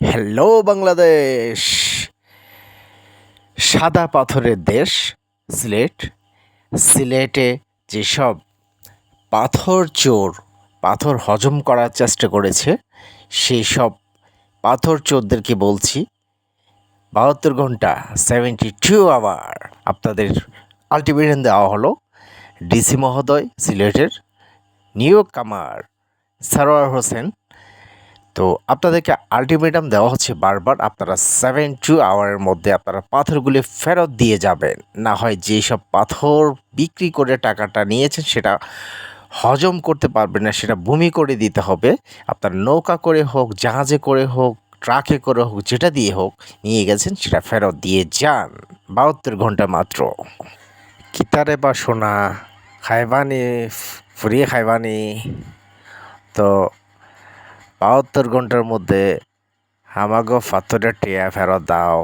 Hello Bangladesh. সাদা পাথরের দেশ সিলেট। সিলেটে যেসব পাথর চোর পাথর হজম করার চেষ্টা করেছে, সেই সব পাথর চোরদেরকে বলছি 72 ঘন্টা 72 আওয়ার আপনাদের আলটিমেটাম দেওয়া হলো। ডিসি মহোদয় সিলেটের নিয়োগ কামার সারোয়ার হোসেন, তো আপনাদেরকে আলটিমেটাম দেওয়া হচ্ছে বারবার, আপনারা 72 আওয়ারের মধ্যে আপনারা পাথরগুলি ফেরত দিয়ে যাবেন, না হয় যেসব পাথর বিক্রি করে টাকাটা নিয়েছেন সেটা হজম করতে পারবেন না, সেটা বমি করে দিতে হবে। আপনার নৌকা করে হোক, জাহাজে করে হোক, ট্রাকে করে হোক, যেটা দিয়ে হোক নিয়ে গেছেন সেটা ফেরত দিয়ে যান। 72 ঘন্টা মাত্র। কিতারে বা সোনা খাইবানি, ফুরিয়ে খাইবানি। তো 72 ঘন্টার মধ্যে আমাগো পাথরের টিয়া ফেরত দাও।